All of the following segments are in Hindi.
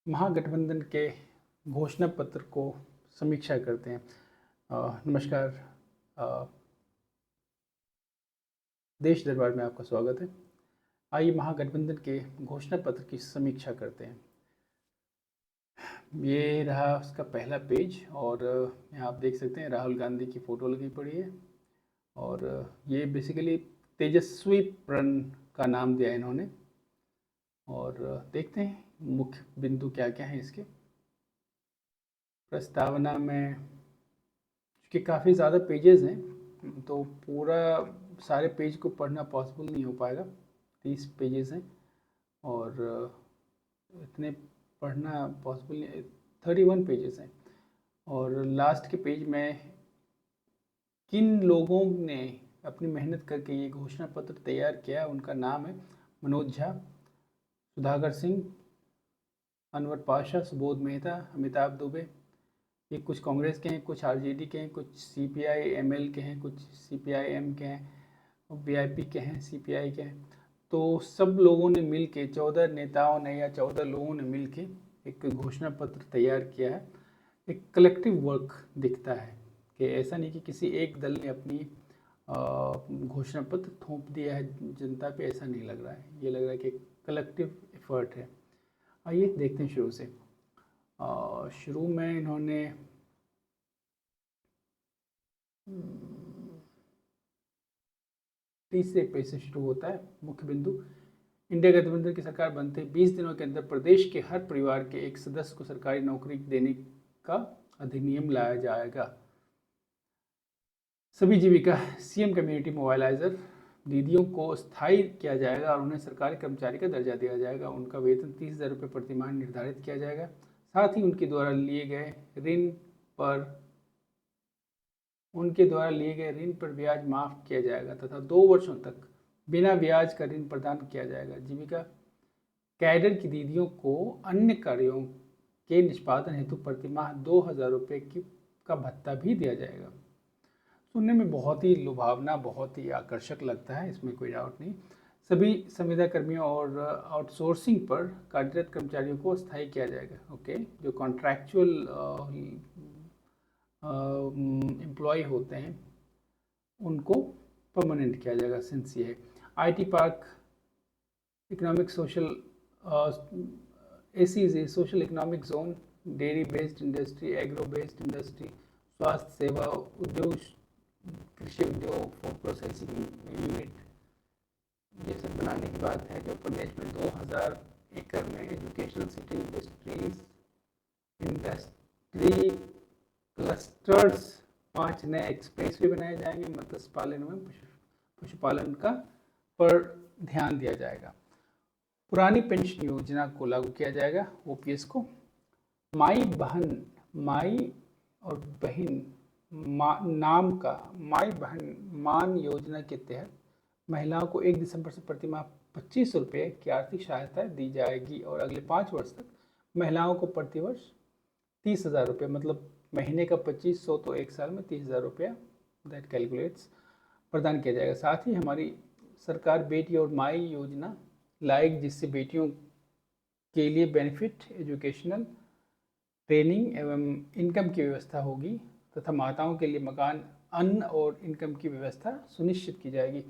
महागठबंधन के घोषणा पत्र को समीक्षा करते हैं। नमस्कार। देश दरबार में आपका स्वागत है। आइए महागठबंधन के घोषणा पत्र की समीक्षा करते हैं। ये रहा उसका पहला पेज और यहाँ आप देख सकते हैं राहुल गांधी की फ़ोटो लगी पड़ी है और ये बेसिकली तेजस्वी प्रण का नाम दिया इन्होंने। और देखते हैं मुख्य बिंदु क्या क्या है इसके प्रस्तावना में, क्योंकि काफ़ी ज़्यादा पेजेस हैं तो पूरा सारे पेज को पढ़ना पॉसिबल नहीं हो पाएगा। 30 पेजेस हैं और इतने पढ़ना पॉसिबल नहीं। 31 पेजेस हैं और लास्ट के पेज में किन लोगों ने अपनी मेहनत करके ये घोषणा पत्र तैयार किया उनका नाम है मनोज झा, सुधाकर सिंह, अनवर पाशा, सुबोध मेहता, अमिताभ दुबे। ये कुछ कांग्रेस के हैं, कुछ आरजेडी के हैं, कुछ सीपीआई एमएल के हैं, कुछ सीपीआईएम के हैं, वीआईपी के हैं, सीपीआई के हैं। तो सब लोगों ने मिल के 14 नेताओं ने या 14 लोगों ने मिल के एक घोषणा पत्र तैयार किया है। एक कलेक्टिव वर्क दिखता है कि ऐसा नहीं कि किसी एक दल ने अपनी घोषणा पत्र थोप दिया है जनता पे, ऐसा नहीं लग रहा है। ये लग रहा है कि कलेक्टिव एफर्ट है। आइए देखते हैं शुरू से। शुरू में इन्होंने तीसरे पेज से शुरू होता है। मुख्य बिंदु, इंडिया गठबंधन की सरकार बनते 20 दिनों के अंदर प्रदेश के हर परिवार के एक सदस्य को सरकारी नौकरी देने का अधिनियम लाया जाएगा। सभी जीविका सीएम कम्युनिटी मोबाइलाइजर दीदियों को स्थायी किया जाएगा और उन्हें सरकारी कर्मचारी का दर्जा दिया जाएगा। उनका वेतन 30,000 रुपये प्रतिमाह निर्धारित किया जाएगा। साथ ही उनके द्वारा लिए गए ऋण पर ब्याज माफ किया जाएगा तथा 2 वर्षों तक बिना ब्याज का ऋण प्रदान किया जाएगा। जीविका कैडर की दीदियों को अन्य कार्यों के निष्पादन हेतु प्रतिमाह 2,000 रुपये का भत्ता भी दिया जाएगा। सुनने में बहुत ही लुभावना, बहुत ही आकर्षक लगता है, इसमें कोई डाउट नहीं। सभी संविदा कर्मियों और आउटसोर्सिंग पर कार्यरत कर्मचारियों को स्थायी किया जाएगा। ओके, जो कॉन्ट्रैक्चुअल एम्प्लॉय होते हैं उनको परमानेंट किया जाएगा। सिंस ये है IT park, economic social ACs social economic zone, dairy based industry, agro based industry, स्वास्थ्य सेवा उद्योग, कृषि उद्योग, फूड प्रोसेसिंग यूनिट, ये सब बनाने की बात है। जो प्रदेश में 2000 एकड़ में एजुकेशनल सिटी इंडस्ट्री क्लस्टर्स, 5 नए एक्सप्रेस भी बनाए जाएंगे। मत्स्य पालन में पशुपालन का पर ध्यान दिया जाएगा। पुरानी पेंशन योजना को लागू किया जाएगा, ओपीएस को। माई और बहन नाम का माई बहन मान योजना के तहत महिलाओं को 1 दिसंबर से प्रतिमाह 25 रुपये की आर्थिक सहायता दी जाएगी और अगले 5 वर्ष तक महिलाओं को प्रतिवर्ष 30,000 रुपये, मतलब महीने का 2500 तो एक साल में 30,000 रुपया, दैट कैलकुलेट्स, प्रदान किया जाएगा। साथ ही हमारी सरकार बेटी और माई योजना लाएगी, जिससे बेटियों के लिए बेनिफिट, एजुकेशनल, ट्रेनिंग एवं इनकम की व्यवस्था होगी तथा माताओं के लिए मकान, अन्न और इनकम की व्यवस्था सुनिश्चित की जाएगी।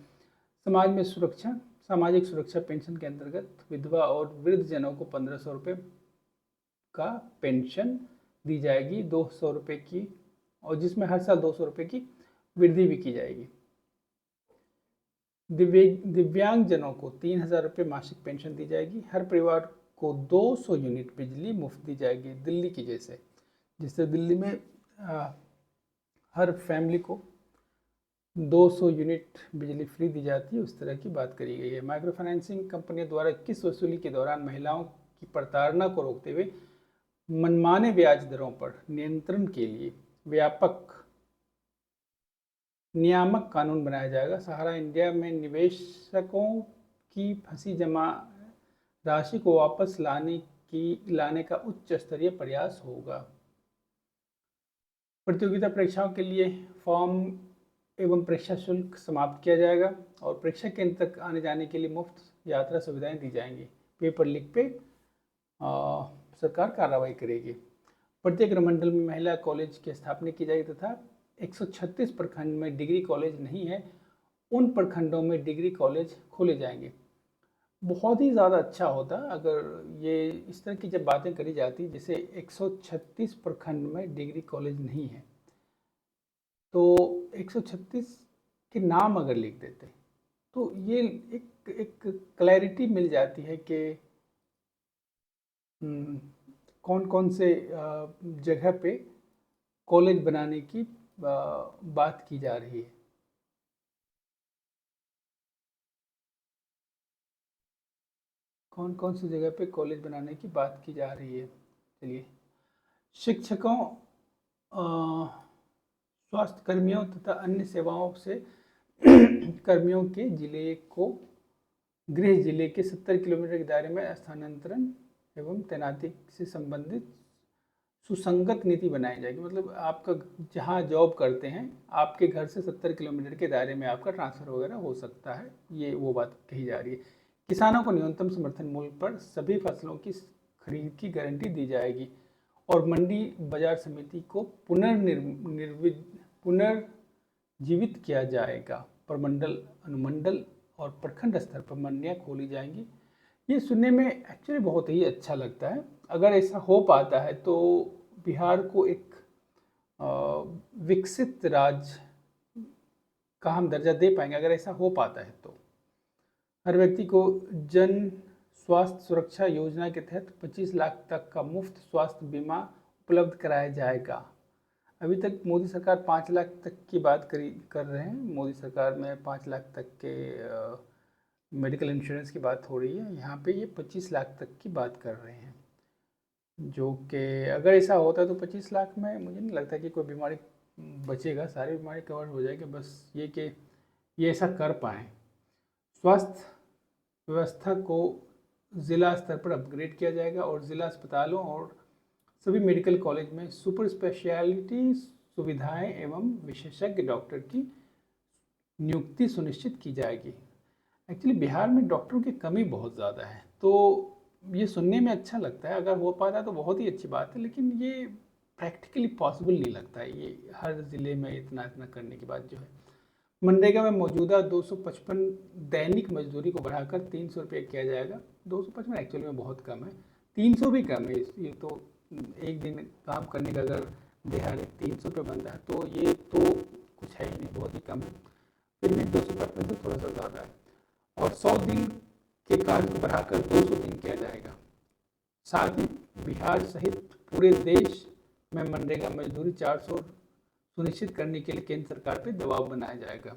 समाज में सुरक्षा, सामाजिक सुरक्षा पेंशन के अंतर्गत विधवा और वृद्ध जनों को 1500 रुपये का पेंशन दी जाएगी, 200 रुपये की, और जिसमें हर साल 200 रुपये की वृद्धि भी की जाएगी। दिव्यांग जनों को 3,000 रुपये मासिक पेंशन दी जाएगी। हर परिवार को 200 यूनिट बिजली मुफ्त दी जाएगी, दिल्ली की जैसे। जिससे दिल्ली में हर फैमिली को 200 यूनिट बिजली फ्री दी जाती है, उस तरह की बात करी गई है। माइक्रो फाइनेंसिंग कंपनियों द्वारा किस वसूली के दौरान महिलाओं की प्रताड़ना को रोकते हुए मनमाने ब्याज दरों पर नियंत्रण के लिए व्यापक नियामक कानून बनाया जाएगा। सहारा इंडिया में निवेशकों की फंसी जमा राशि को वापस लाने का उच्च स्तरीय प्रयास होगा। प्रतियोगिता परीक्षाओं के लिए फॉर्म एवं परीक्षा शुल्क समाप्त किया जाएगा और परीक्षा केंद्र तक आने जाने के लिए मुफ्त यात्रा सुविधाएं दी जाएंगी। पेपर लीक पे सरकार कार्रवाई करेगी। प्रत्येक मंडल में महिला कॉलेज की स्थापना की जाएगी तथा 136 प्रखंड में डिग्री कॉलेज नहीं है उन प्रखंडों में डिग्री कॉलेज खोले जाएंगे। बहुत ही ज़्यादा अच्छा होता अगर ये इस तरह की जब बातें करी जाती, जैसे 136 प्रखंड में डिग्री कॉलेज नहीं है तो 136 के नाम अगर लिख देते तो ये एक क्लैरिटी मिल जाती है कि कौन कौन से जगह पे कॉलेज बनाने की बात की जा रही है। कौन कौन सी जगह पे कॉलेज बनाने की बात की जा रही है। चलिए, शिक्षकों, स्वास्थ्य कर्मियों तथा अन्य सेवाओं से कर्मियों के जिले को गृह जिले के 70 किलोमीटर के दायरे में स्थानांतरण एवं तैनाती से संबंधित सुसंगत नीति बनाई जाएगी। मतलब आपका जहाँ जॉब करते हैं आपके घर से 70 किलोमीटर के दायरे में आपका ट्रांसफ़र वगैरह हो सकता है, ये वो बात कही जा रही है। किसानों को न्यूनतम समर्थन मूल्य पर सभी फसलों की खरीद की गारंटी दी जाएगी और मंडी बाजार समिति को पुनर्जीवित किया जाएगा। प्रमंडल, अनुमंडल और प्रखंड स्तर पर मंडियाँ खोली जाएंगी। ये सुनने में एक्चुअली बहुत ही अच्छा लगता है। अगर ऐसा हो पाता है तो बिहार को एक विकसित राज्य का हम दर्जा दे पाएंगे। अगर ऐसा हो पाता है तो हर व्यक्ति को जन स्वास्थ्य सुरक्षा योजना के तहत 25 लाख तक का मुफ्त स्वास्थ्य बीमा उपलब्ध कराया जाएगा। अभी तक मोदी सरकार 5 लाख तक की बात कर रहे हैं। मोदी सरकार में 5 लाख तक के मेडिकल इंश्योरेंस की बात हो रही है, यहाँ पे ये 25 लाख तक की बात कर रहे हैं, जो कि अगर ऐसा होता है तो 25 लाख में मुझे नहीं लगता कि कोई बीमारी बचेगा, सारी बीमारी कवर हो जाएगी। बस ये कि ये ऐसा कर पाएँ। स्वास्थ्य व्यवस्था को ज़िला स्तर पर अपग्रेड किया जाएगा और ज़िला अस्पतालों और सभी मेडिकल कॉलेज में सुपर स्पेशलिटी सुविधाएं एवं विशेषज्ञ डॉक्टर की नियुक्ति सुनिश्चित की जाएगी। एक्चुअली बिहार में डॉक्टरों की कमी बहुत ज़्यादा है, तो ये सुनने में अच्छा लगता है। अगर हो पाता तो बहुत ही अच्छी बात है, लेकिन ये प्रैक्टिकली पॉसिबल नहीं लगता है ये हर ज़िले में इतना करने के बाद जो है। मनरेगा में मौजूदा 255 दैनिक मजदूरी को बढ़ाकर 300 रुपये किया जाएगा। 255 एक्चुअली में बहुत कम है, 300 भी कम है। ये तो एक दिन काम करने का अगर दिहाड़ी 300 रुपये बनता है तो ये तो कुछ है ही नहीं, बहुत ही कम है। फिर भी 255 से थोड़ा सा ज़्यादा है। और 100 दिन के कार्य को बढ़ाकर 200 दिन किया जाएगा। साथ ही बिहार सहित पूरे देश में मनरेगा मजदूरी 400 सुनिश्चित करने के लिए केंद्र सरकार पे दबाव बनाया जाएगा।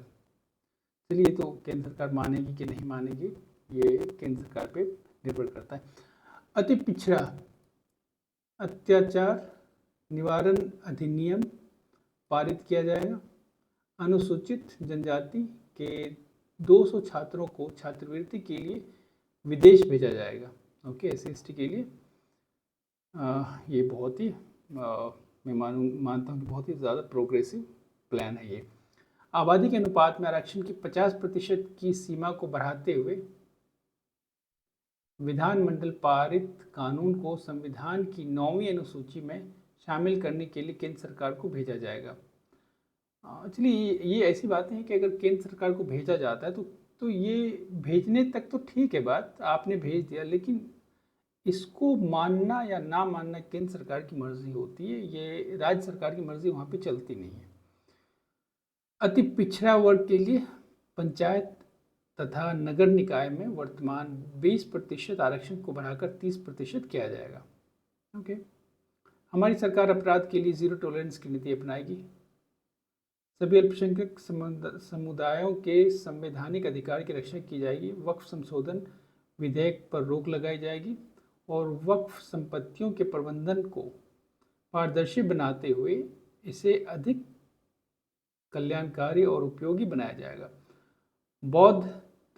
चलिए, तो केंद्र सरकार मानेगी कि नहीं मानेगी ये केंद्र सरकार पे निर्भर करता है। अति पिछड़ा अत्याचार निवारण अधिनियम पारित किया जाएगा। अनुसूचित जनजाति के 200 छात्रों को छात्रवृत्ति के लिए विदेश भेजा जाएगा। ओके, SC/ST के लिए ये बहुत ही मैं मानता हूँ कि बहुत ही ज़्यादा प्रोग्रेसिव प्लान है ये। आबादी के अनुपात में आरक्षण की 50% की सीमा को बढ़ाते हुए विधानमंडल पारित कानून को संविधान की 9वीं अनुसूची में शामिल करने के लिए केंद्र सरकार को भेजा जाएगा। चलिए, ये ऐसी बातें हैं कि अगर केंद्र सरकार को भेजा जाता है तो ये भेजने तक तो ठीक है बात, आपने भेज दिया, लेकिन इसको मानना या ना मानना केंद्र सरकार की मर्जी होती है, ये राज्य सरकार की मर्जी वहाँ पे चलती नहीं है। अति पिछड़ा वर्ग के लिए पंचायत तथा नगर निकाय में वर्तमान 20% आरक्षण को बढ़ाकर 30% किया जाएगा। ओके, हमारी सरकार अपराध के लिए ज़ीरो टॉलरेंस की नीति अपनाएगी। सभी अल्पसंख्यक समुदायों के संवैधानिक अधिकार की रक्षा की जाएगी। वक्फ संशोधन विधेयक पर रोक लगाई जाएगी और वक्फ संपत्तियों के प्रबंधन को पारदर्शी बनाते हुए इसे अधिक कल्याणकारी और उपयोगी बनाया जाएगा। बौद्ध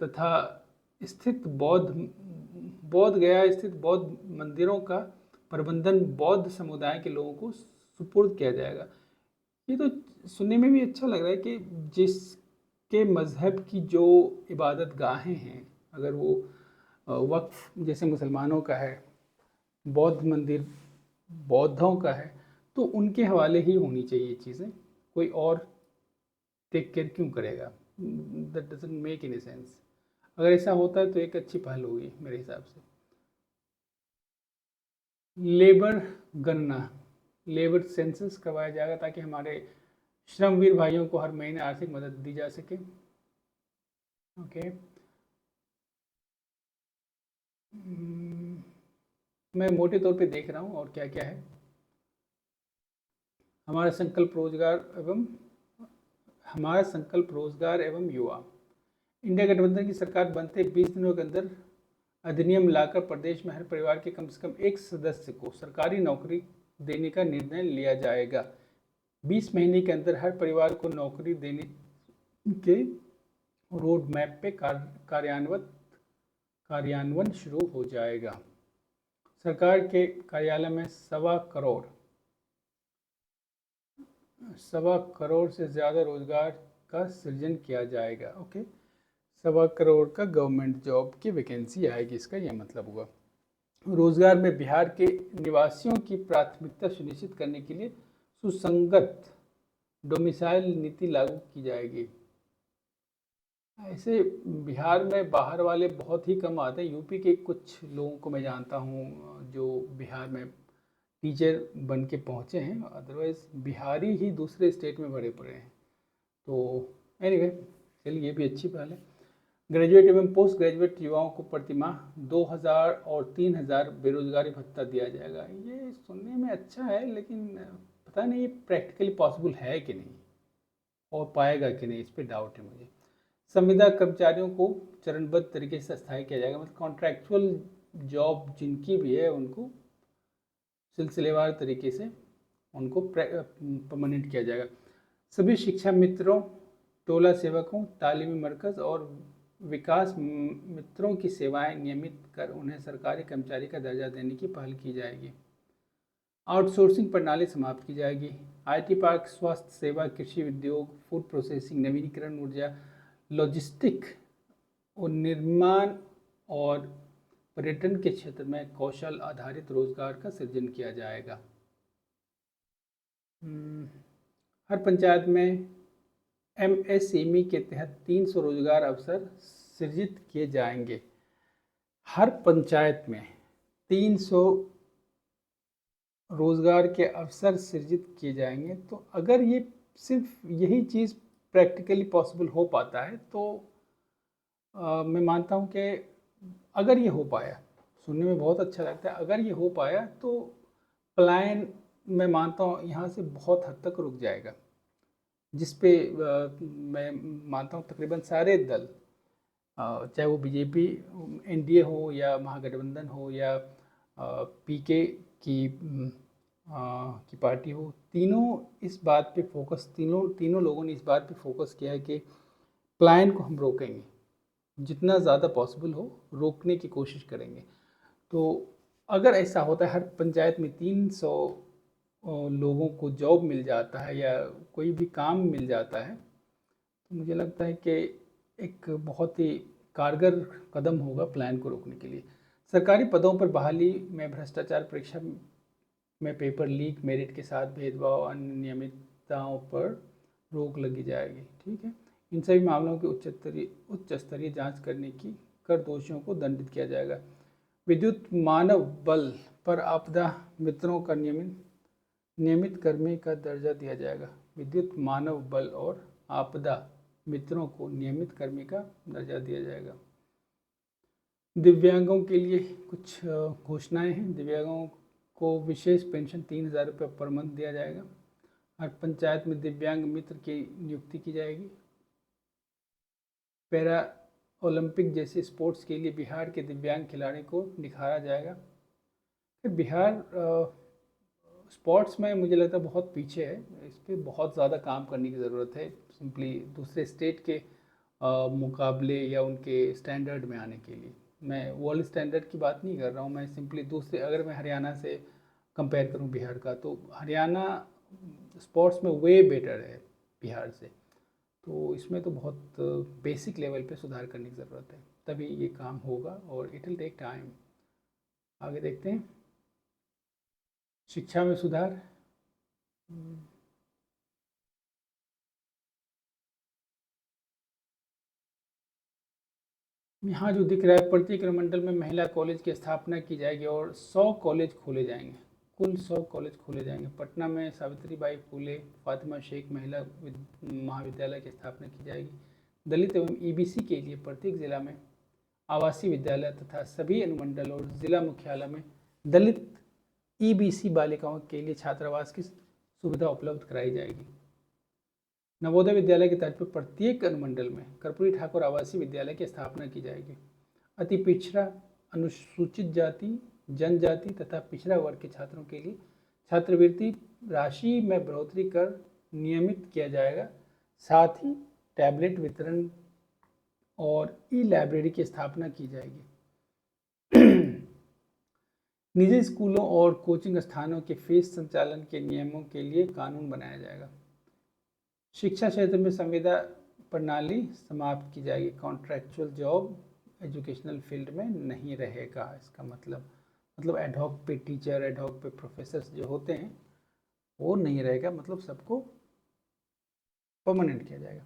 तथा बोध गया स्थित बौद्ध मंदिरों का प्रबंधन बौद्ध समुदाय के लोगों को सुपुर्द किया जाएगा। ये तो सुनने में भी अच्छा लग रहा है कि जिसके मज़हब की जो इबादत गाहें हैं, अगर वो वक्फ जैसे मुसलमानों का है, बौद्ध मंदिर बौद्धों का है, तो उनके हवाले ही होनी चाहिए चीज़ें, कोई और टेक केयर क्यों करेगा? That doesn't make any sense. अगर ऐसा होता है तो एक अच्छी पहल होगी मेरे हिसाब से। लेबर गणना, लेबर सेंसस करवाया जाएगा ताकि हमारे श्रमवीर भाइयों को हर महीने आर्थिक मदद दी जा सके। ओके, मैं मोटे तौर पे देख रहा हूँ और क्या क्या है। हमारा संकल्प रोजगार एवं युवा। इंडिया गठबंधन की सरकार बनते 20 दिनों के अंदर अधिनियम लाकर प्रदेश में हर परिवार के कम से कम एक सदस्य को सरकारी नौकरी देने का निर्णय लिया जाएगा। 20 महीने के अंदर हर परिवार को नौकरी देने के रोड मैप पे कार्यान्वयन शुरू हो जाएगा। सरकार के कार्यालय में 1.25 करोड़ से ज़्यादा रोजगार का सृजन किया जाएगा। ओके, 1.25 करोड़ का गवर्नमेंट जॉब की वैकेंसी आएगी, इसका यह मतलब हुआ। रोजगार में बिहार के निवासियों की प्राथमिकता सुनिश्चित करने के लिए सुसंगत डोमिसाइल नीति लागू की जाएगी। ऐसे बिहार में बाहर वाले बहुत ही कम आते हैं। यूपी के कुछ लोगों को मैं जानता हूँ जो बिहार में टीचर बन के पहुँचे हैं, अदरवाइज़ बिहारी ही दूसरे स्टेट में भरे पड़े हैं। तो एनीवे, चलिए ये भी अच्छी पहल है। ग्रेजुएट एवं पोस्ट ग्रेजुएट युवाओं को प्रतिमाह 2,000 और 3,000 बेरोजगारी भत्ता दिया जाएगा। ये सुनने में अच्छा है, लेकिन पता नहीं ये प्रैक्टिकली पॉसिबल है कि नहीं और पाएगा कि नहीं, इस पर डाउट है मुझे। संविदा कर्मचारियों को चरणबद्ध तरीके से स्थायी किया जाएगा, मतलब कॉन्ट्रैक्चुअल जॉब जिनकी भी है उनको सिलसिलेवार तरीके से उनको परमानेंट किया जाएगा। सभी शिक्षा मित्रों, टोला सेवकों, तालीमी मरकज़ और विकास मित्रों की सेवाएं नियमित कर उन्हें सरकारी कर्मचारी का दर्जा देने की पहल की जाएगी। आउटसोर्सिंग प्रणाली समाप्त की जाएगी। आईटी पार्क, स्वास्थ्य सेवा, कृषि उद्योग, फूड प्रोसेसिंग, नवीनीकरण ऊर्जा, लॉजिस्टिक और निर्माण और पर्यटन के क्षेत्र में कौशल आधारित रोजगार का सृजन किया जाएगा। हर पंचायत में एमएसएमई के तहत 300 रोजगार अवसर सृजित किए जाएंगे। हर पंचायत में 300 रोजगार के अवसर सृजित किए जाएंगे। तो अगर ये सिर्फ यही चीज़ प्रैक्टिकली पॉसिबल हो पाता है तो मैं मानता हूँ कि अगर ये हो पाया, सुनने में बहुत अच्छा लगता है, अगर ये हो पाया तो प्लान मैं मानता हूँ यहाँ से बहुत हद तक रुक जाएगा, जिस पे मैं मानता हूँ तकरीबन सारे दल, चाहे वो बीजेपी एनडीए हो या महागठबंधन हो या पीके की पार्टी हो, तीनों इस बात पे फोकस तीनों लोगों ने इस बात पे फोकस किया है कि प्लान को हम रोकेंगे, जितना ज़्यादा पॉसिबल हो रोकने की कोशिश करेंगे। तो अगर ऐसा होता है, हर पंचायत में 300 लोगों को जॉब मिल जाता है या कोई भी काम मिल जाता है, तो मुझे लगता है कि एक बहुत ही कारगर कदम होगा प्लान को रोकने के लिए। सरकारी पदों पर बहाली में भ्रष्टाचार, परीक्षा में पेपर लीक, मेरिट के साथ भेदभाव, अन्य नियमितताओं पर रोक लगी जाएगी। ठीक है, इन सभी मामलों की उच्च स्तरीय जांच करने की कर दोषियों को दंडित किया जाएगा। विद्युत मानव बल पर आपदा मित्रों का नियमित कर्मी का दर्जा दिया जाएगा। विद्युत मानव बल और आपदा मित्रों को नियमित कर्मी का दर्जा दिया जाएगा। दिव्यांगों के लिए कुछ घोषणाएं हैं। दिव्यांगों को विशेष पेंशन 3,000 रुपये पर मंथ दिया जाएगा। हर पंचायत में दिव्यांग मित्र की नियुक्ति की जाएगी। पैरा ओलंपिक जैसे स्पोर्ट्स के लिए बिहार के दिव्यांग खिलाड़ी को निखारा जाएगा। फिर बिहार स्पोर्ट्स में मुझे लगता है बहुत पीछे है, इस पर बहुत ज़्यादा काम करने की ज़रूरत है, सिंपली दूसरे स्टेट के मुकाबले या उनके स्टैंडर्ड में आने के लिए। मैं वर्ल्ड स्टैंडर्ड की बात नहीं कर रहा हूँ, मैं सिंपली दूसरे, अगर मैं हरियाणा से कंपेयर करूँ बिहार का, तो हरियाणा स्पोर्ट्स में वे बेटर है बिहार से। तो इसमें तो बहुत बेसिक लेवल पे सुधार करने की ज़रूरत है, तभी ये काम होगा और इट विल टेक टाइम। आगे देखते हैं। शिक्षा में सुधार, यहाँ जो दिख रहा है, प्रत्येक अनुमंडल में महिला कॉलेज की स्थापना की जाएगी और 100 कॉलेज खोले जाएंगे। कुल 100 कॉलेज खोले जाएंगे। पटना में सावित्रीबाई फुले फातिमा शेख महिला महाविद्यालय की स्थापना की जाएगी। दलित एवं ईबीसी के लिए प्रत्येक जिला में आवासीय विद्यालय तथा सभी अनुमंडल और जिला मुख्यालय में दलित ईबीसी बालिकाओं के लिए छात्रावास की सुविधा उपलब्ध कराई जाएगी। नवोदय विद्यालय के तर्ज पर प्रत्येक अनुमंडल में कर्पूरी ठाकुर आवासीय विद्यालय की स्थापना की जाएगी। अति पिछड़ा, अनुसूचित जाति, जनजाति तथा पिछड़ा वर्ग के छात्रों के लिए छात्रवृत्ति राशि में बढ़ोतरी कर नियमित किया जाएगा। साथ ही टैबलेट वितरण और ई लाइब्रेरी की स्थापना की जाएगी। निजी स्कूलों और कोचिंग स्थानों के फीस संचालन के नियमों के लिए कानून बनाया जाएगा। शिक्षा क्षेत्र में संविदा प्रणाली समाप्त की जाएगी। कॉन्ट्रैक्चुअल जॉब एजुकेशनल फील्ड में नहीं रहेगा। इसका मतलब एडहॉक पे टीचर, एडहॉक पे प्रोफेसर जो होते हैं वो नहीं रहेगा, मतलब सबको परमानेंट किया जाएगा।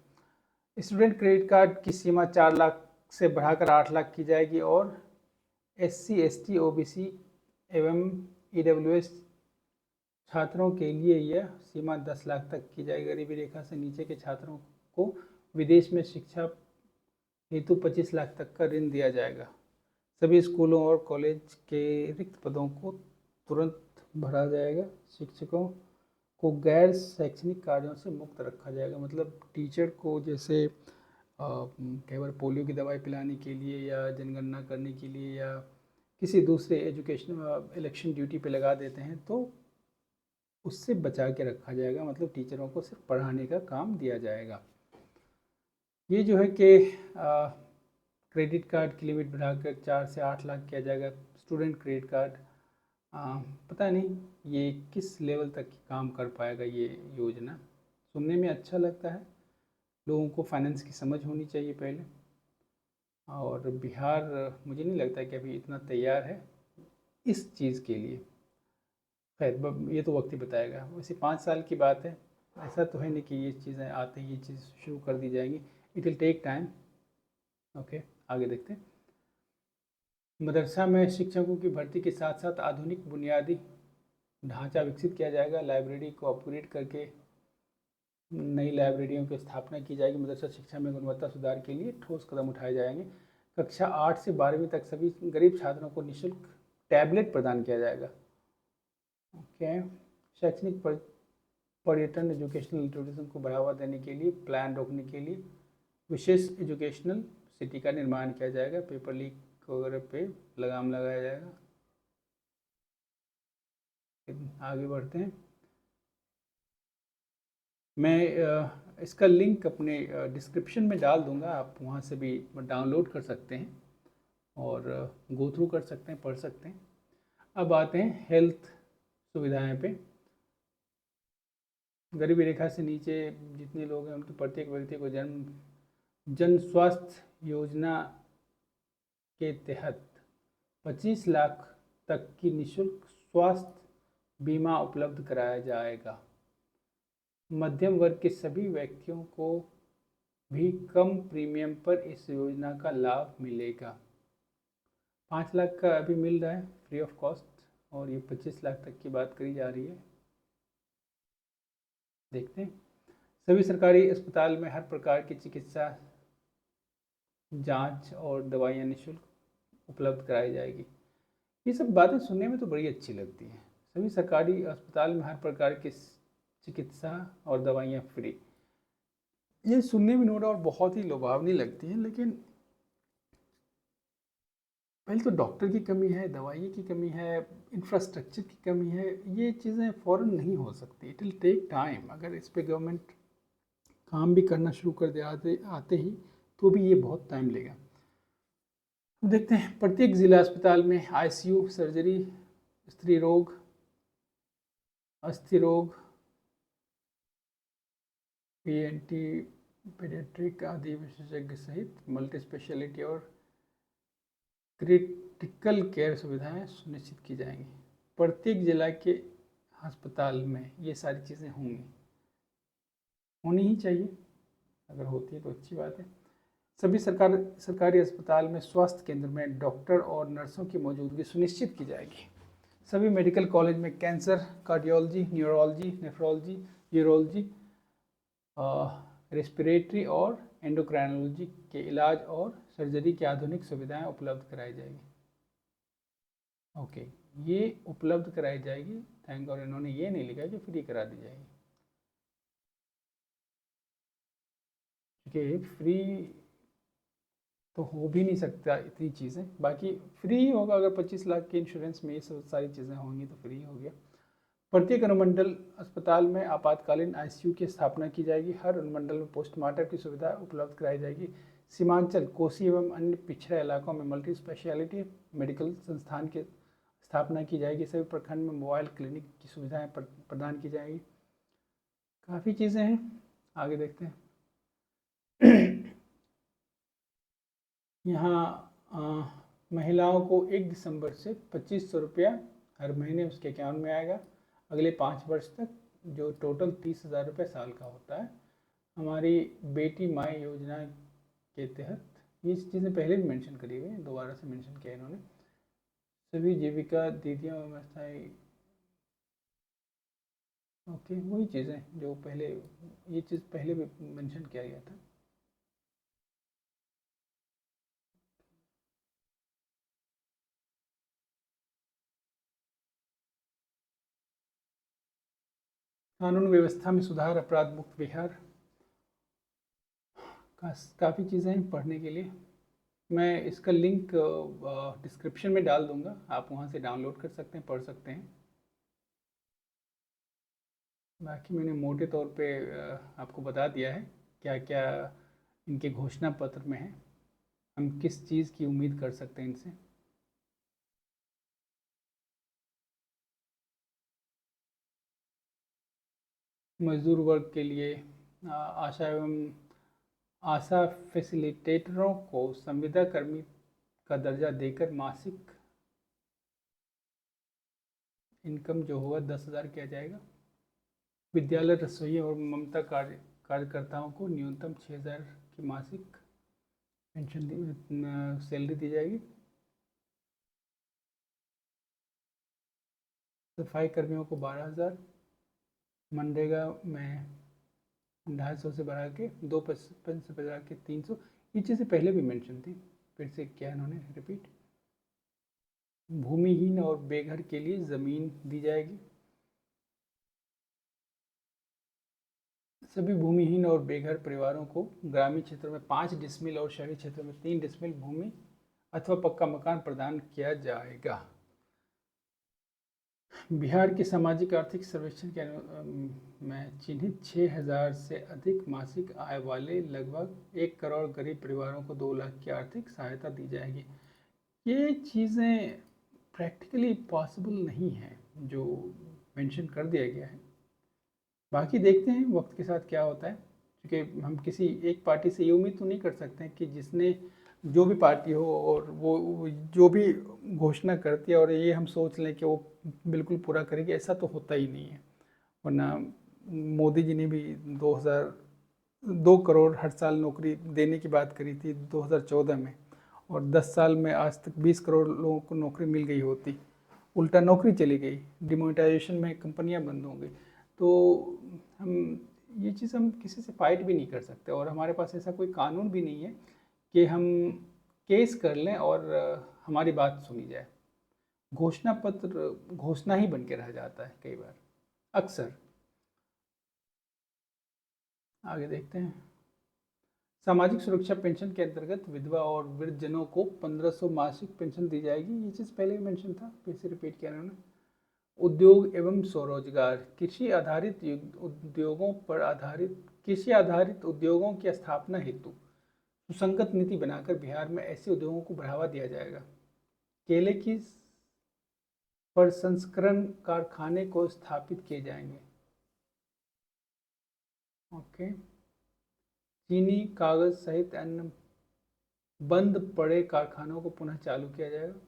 स्टूडेंट क्रेडिट कार्ड की सीमा 4 लाख से बढ़ाकर 8 लाख की जाएगी और SC, ST, OBC एवं EWS छात्रों के लिए यह सीमा 10 लाख तक की जाएगी। गरीबी रेखा से नीचे के छात्रों को विदेश में शिक्षा हेतु 25 लाख तक का ऋण दिया जाएगा। सभी स्कूलों और कॉलेज के रिक्त पदों को तुरंत भरा जाएगा। शिक्षकों को गैर शैक्षणिक कार्यों से मुक्त रखा जाएगा। मतलब टीचर को जैसे कई बार पोलियो की दवाई पिलाने के लिए या जनगणना करने के लिए या किसी दूसरे एजुकेशन इलेक्शन ड्यूटी पे लगा देते हैं तो उससे बचा के रखा जाएगा। मतलब टीचरों को सिर्फ पढ़ाने का काम दिया जाएगा। ये जो है कि क्रेडिट कार्ड की लिमिट बढ़ाकर 4 से 8 लाख किया जाएगा। स्टूडेंट क्रेडिट कार्ड पता नहीं ये किस लेवल तक काम कर पाएगा। ये योजना सुनने में अच्छा लगता है, लोगों को फाइनेंस की समझ होनी चाहिए पहले, और बिहार मुझे नहीं लगता कि अभी इतना तैयार है इस चीज़ के लिए। खैर ये तो वक्त ही बताएगा। वैसे 5 साल की बात है, ऐसा तो है नहीं कि ये चीज़ें आते ही ये चीज़ शुरू कर दी जाएंगी। It will take time. Okay, आगे देखते हैं। मदरसा में शिक्षकों की भर्ती के साथ साथ आधुनिक बुनियादी ढांचा विकसित किया जाएगा। लाइब्रेरी को अपग्रेड करके नई लाइब्रेरियों की स्थापना की जाएगी। मदरसा शिक्षा में गुणवत्ता सुधार के लिए ठोस कदम उठाए जाएंगे। कक्षा 8 से 12वीं तक सभी गरीब छात्रों को निःशुल्क टैबलेट प्रदान किया जाएगा। ओके, शैक्षणिक पर्यटन एजुकेशनल टूरिज्म को बढ़ावा देने के लिए प्लान रोकने के लिए विशेष एजुकेशनल सिटी का निर्माण किया जाएगा। पेपर लीक वगैरह पे लगाम लगाया जाएगा। आगे बढ़ते हैं। मैं इसका लिंक अपने डिस्क्रिप्शन में डाल दूंगा, आप वहाँ से भी डाउनलोड कर सकते हैं और गो थ्रू कर सकते हैं, पढ़ सकते हैं। अब आते हैं हेल्थ सुविधाएं पे। गरीबी रेखा से नीचे जितने लोग हैं उनके प्रत्येक व्यक्ति को जन स्वास्थ्य योजना के तहत 25 लाख तक की निःशुल्क स्वास्थ्य बीमा उपलब्ध कराया जाएगा। मध्यम वर्ग के सभी व्यक्तियों को भी कम प्रीमियम पर इस योजना का लाभ मिलेगा। 5 लाख का अभी मिल रहा है फ्री ऑफ कॉस्ट और ये 25 लाख तक की बात करी जा रही है। देखते हैं। सभी सरकारी अस्पताल में हर प्रकार की चिकित्सा जांच और दवाइयाँ निःशुल्क उपलब्ध कराई जाएगी। ये सब बातें सुनने में तो बड़ी अच्छी लगती हैं। सभी सरकारी अस्पताल में हर प्रकार की चिकित्सा और दवाइयाँ फ्री। ये सुनने में नो डाउट बहुत ही लुभावनी लगती है, लेकिन पहले तो डॉक्टर की कमी है, दवाई की कमी है, इंफ्रास्ट्रक्चर की कमी है। ये चीज़ें फ़ौरन नहीं हो सकती। It will take time. अगर इस पे गवर्नमेंट काम भी करना शुरू कर दे आते ही तो भी ये बहुत टाइम लेगा। देखते हैं। प्रत्येक ज़िला अस्पताल में ICU, सर्जरी, स्त्री रोग, अस्थि रोग, ENT, पीडियाट्रिक आदि विशेषज्ञ सहित मल्टी स्पेशलिटी और क्रिटिकल केयर सुविधाएं सुनिश्चित की जाएंगी। प्रत्येक जिला के अस्पताल में ये सारी चीज़ें होंगी, होनी ही चाहिए, अगर होती है तो अच्छी बात है। सभी सरकारी अस्पताल में स्वास्थ्य केंद्र में डॉक्टर और नर्सों की मौजूदगी सुनिश्चित की जाएगी। सभी मेडिकल कॉलेज में cancer, cardiology, neurology, nephrology, urology, respiratory और एंडोक्राइनोलॉजी के इलाज और सर्जरी की आधुनिक सुविधाएं उपलब्ध कराई जाएगी। ओके, ये उपलब्ध कराई जाएगी, थैंक गॉड इन्होंने ये नहीं लिखा कि फ्री करा दी जाएगी, क्योंकि फ्री तो हो भी नहीं सकता इतनी चीज़ें, बाकी फ्री ही होगा। अगर 25 लाख के इंश्योरेंस में ये सब सारी चीज़ें होंगी तो फ्री हो गया। प्रत्येक अनुमंडल अस्पताल में आपातकालीन आईसीयू की स्थापना की जाएगी। हर अनुमंडल में पोस्टमार्टम की सुविधा उपलब्ध कराई जाएगी। सीमांचल, कोसी एवं अन्य पिछड़े इलाकों में मल्टी स्पेशलिटी मेडिकल संस्थान की स्थापना की जाएगी। सभी प्रखंड में मोबाइल क्लिनिक की सुविधाएं प्रदान की जाएगी। काफ़ी चीज़ें हैं, आगे देखते हैं। यहाँ महिलाओं को 1 दिसंबर से 2500 रुपया हर महीने उसके अकाउंट में आएगा अगले 5 वर्ष तक, जो टोटल 30,000 रुपये साल का होता है। हमारी बेटी माई योजना के तहत ये चीज़ें पहले भी मेंशन करी हुई हैं, दोबारा से मेंशन किया इन्होंने। सभी जीविका दीदियाँ व्यवस्थाएँ, ओके, वही चीज़ें जो पहले, ये चीज़ पहले भी मेंशन किया गया था। कानून व्यवस्था में सुधार, अपराध मुक्त बिहार, काफ़ी चीज़ें हैं पढ़ने के लिए। मैं इसका लिंक डिस्क्रिप्शन में डाल दूंगा, आप वहाँ से डाउनलोड कर सकते हैं, पढ़ सकते हैं। बाकी मैंने मोटे तौर पे आपको बता दिया है क्या क्या इनके घोषणा पत्र में है, हम किस चीज़ की उम्मीद कर सकते हैं इनसे। मजदूर वर्ग के लिए आशा फैसिलिटेटरों को संविदा कर्मी का दर्जा देकर मासिक इनकम जो होगा 10,000 किया जाएगा। विद्यालय रसोइयों और ममता कार्यकर्ताओं को न्यूनतम 6,000 की मासिक पेंशन सैलरी दी जाएगी। सफाई कर्मियों को 12,000, मनरेगा में 250 से बढ़ा के 255 से बढ़ा के 300। ये चीज़ें पहले भी मेंशन थी, फिर से क्या इन्होंने रिपीट। भूमिहीन और बेघर के लिए ज़मीन दी जाएगी। सभी भूमिहीन और बेघर परिवारों को ग्रामीण क्षेत्रों में 5 डिसमिल और शहरी क्षेत्रों में 3 डिसमिल भूमि अथवा पक्का मकान प्रदान किया जाएगा। बिहार के सामाजिक आर्थिक सर्वेक्षण के में चिन्हित 6,000 से अधिक मासिक आय वाले लगभग 1 करोड़ गरीब परिवारों को 2 लाख की आर्थिक सहायता दी जाएगी। ये चीज़ें प्रैक्टिकली पॉसिबल नहीं है जो मेंशन कर दिया गया है। बाकी देखते हैं वक्त के साथ क्या होता है, क्योंकि हम किसी एक पार्टी से ये उम्मीद तो नहीं कर सकते हैं कि जिसने जो भी पार्टी हो और वो जो भी घोषणा करती है और ये हम सोच लें कि वो बिल्कुल पूरा करेगी, ऐसा तो होता ही नहीं है। वरना मोदी जी ने भी 2 करोड़ हर साल नौकरी देने की बात करी थी 2014 में, और 10 साल में आज तक 20 करोड़ लोगों को नौकरी मिल गई होती, उल्टा नौकरी चली गई, डिमोनेटाइजेशन में कंपनियां बंद हो गई। तो हम ये चीज़ हम किसी से फाइट भी नहीं कर सकते, और हमारे पास ऐसा कोई कानून भी नहीं है कि हम केस कर लें और हमारी बात सुनी जाए। घोषणा पत्र घोषणा ही बन के रह जाता है कई बार, अक्सर। आगे देखते हैं। सामाजिक सुरक्षा पेंशन के अंतर्गत विधवा और वृद्धजनों को 1,500 मासिक पेंशन दी जाएगी। ये चीज़ पहले भी मेंशन था, फिर से रिपीट किया उन्होंने। उद्योग एवं स्वरोजगार, कृषि आधारित उद्योगों की स्थापना हेतु सुसंगत नीति बनाकर बिहार में ऐसे उद्योगों को बढ़ावा दिया जाएगा। केले की प्रसंस्करण कारखाने को स्थापित किए जाएंगे। ओके। चीनी, कागज सहित अन्य बंद पड़े कारखानों को पुनः चालू किया जाएगा।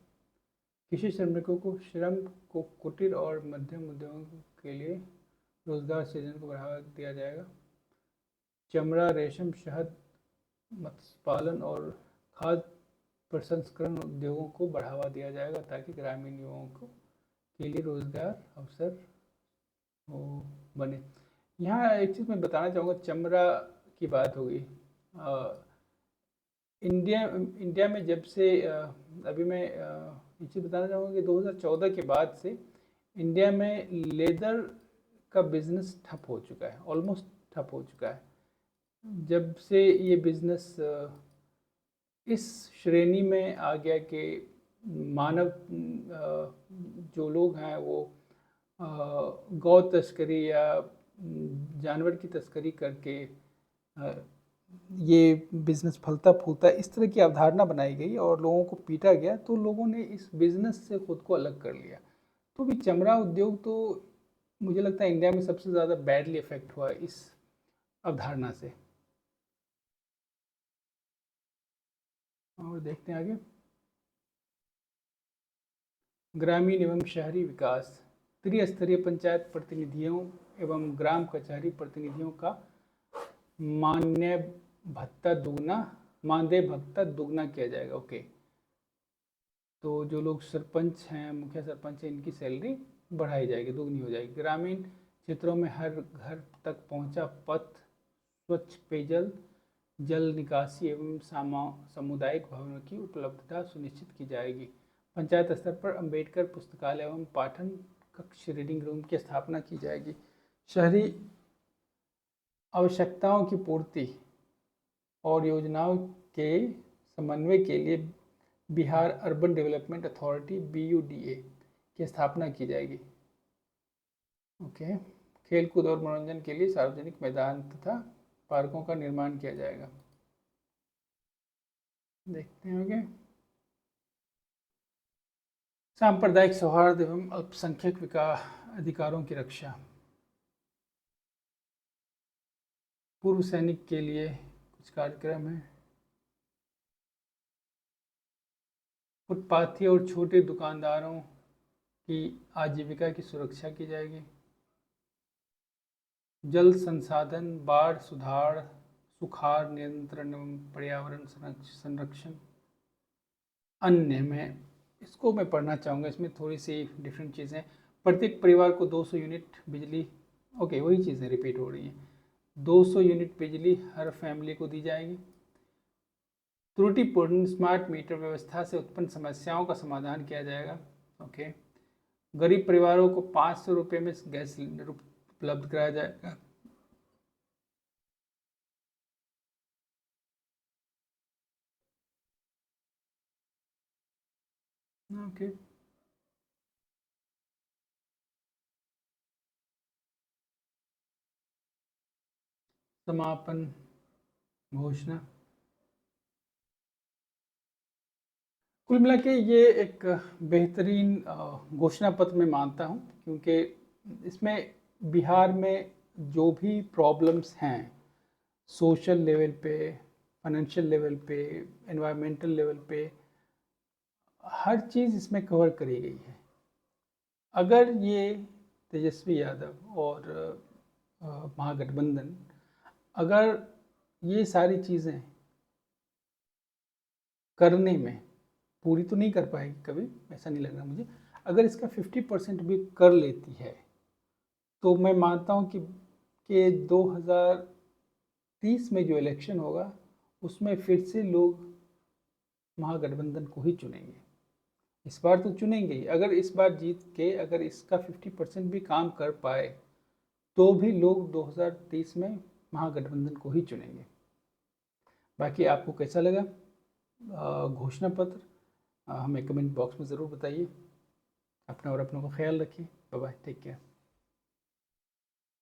कृषि श्रमिकों को श्रम को कुटीर और मध्यम उद्योगों के लिए रोजगार सृजन को बढ़ावा दिया जाएगा। चमड़ा, रेशम, शहद, मत्स्य पालन और खाद्य प्रसंस्करण उद्योगों को बढ़ावा दिया जाएगा ताकि ग्रामीण युवाओं को के लिए रोजगार अवसर हो बने। यहाँ एक चीज़ मैं बताना चाहूँगा, चमड़ा की बात हो गई। इंडिया में जब से अभी मैं एक चीज़ बताना चाहूँगा कि 2014 के बाद से इंडिया में लेदर का बिजनेस ठप हो चुका है, ऑलमोस्ट ठप हो चुका है। जब से ये बिजनेस इस श्रेणी में आ गया कि मानव जो लोग हैं वो गौ तस्करी या जानवर की तस्करी करके ये बिज़नेस फलता फूलता, इस तरह की अवधारणा बनाई गई और लोगों को पीटा गया, तो लोगों ने इस बिज़नेस से खुद को अलग कर लिया। तो भी चमड़ा उद्योग तो मुझे लगता है इंडिया में सबसे ज़्यादा बैडली इफेक्ट हुआ इस अवधारणा से। और देखते हैं आगे, ग्रामीण एवं शहरी विकास। त्रिस्तरीय पंचायत प्रतिनिधियों एवं ग्राम कचहरी प्रतिनिधियों का मानदेय भत्ता दुगना किया जाएगा। ओके, तो जो लोग सरपंच हैं, मुखिया सरपंच हैं, इनकी सैलरी बढ़ाई जाएगी, दुगनी हो जाएगी। ग्रामीण क्षेत्रों में हर घर तक पहुंचा पथ, स्वच्छ पेयजल, जल निकासी एवं सामुदायिक भवनों की उपलब्धता सुनिश्चित की जाएगी। पंचायत स्तर पर अंबेडकर पुस्तकालय एवं पाठन कक्ष, रीडिंग रूम की स्थापना की जाएगी। शहरी आवश्यकताओं की पूर्ति और योजनाओं के समन्वय के लिए Bihar urban development authority BUDA की स्थापना की जाएगी। ओके, खेलकूद और मनोरंजन के लिए सार्वजनिक मैदान तथा पार्कों का निर्माण किया जाएगा। देखते हैं आगे, सांप्रदायिक सौहार्द एवं अल्पसंख्यक अधिकारों की रक्षा। पूर्व सैनिक के लिए कुछ कार्यक्रम है। फुटपाथी और छोटे दुकानदारों की आजीविका की सुरक्षा की जाएगी। जल संसाधन, बाढ़ सुधार, सुखाड़ नियंत्रण एवं पर्यावरण संरक्षण। अन्य में इसको मैं पढ़ना चाहूँगा, इसमें थोड़ी सी डिफरेंट चीज़ें। प्रत्येक परिवार को 200 यूनिट बिजली, ओके वही चीज़ें रिपीट हो रही हैं। 200 यूनिट बिजली हर फैमिली को दी जाएगी। त्रुटिपूर्ण स्मार्ट मीटर व्यवस्था से उत्पन्न समस्याओं का समाधान किया जाएगा। ओके, गरीब परिवारों को 500 रुपये में गैस सिलेंडर उपलब्ध कराया जाएगा। ओके, समापन घोषणा। कुल मिला के ये एक बेहतरीन घोषणा पत्र मैं मानता हूँ, क्योंकि इसमें बिहार में जो भी प्रॉब्लम्स हैं, सोशल लेवल पे, फाइनेंशियल लेवल पे, एनवायरमेंटल लेवल पे, हर चीज़ इसमें कवर करी गई है। अगर ये तेजस्वी यादव और महागठबंधन अगर ये सारी चीज़ें करने में, पूरी तो नहीं कर पाएगी कभी, ऐसा नहीं लग रहा मुझे, अगर इसका 50% भी कर लेती है तो मैं मानता हूँ कि 2030 में जो इलेक्शन होगा उसमें फिर से लोग महागठबंधन को ही चुनेंगे। इस बार तो चुनेंगे ही। अगर इस बार जीत के अगर इसका 50% भी काम कर पाए तो भी लोग 2030 में महागठबंधन को ही चुनेंगे। बाकी आपको कैसा लगा घोषणा पत्र, हमें कमेंट बॉक्स में ज़रूर बताइए। अपना और अपनों का ख्याल रखिए। Bye bye, take care.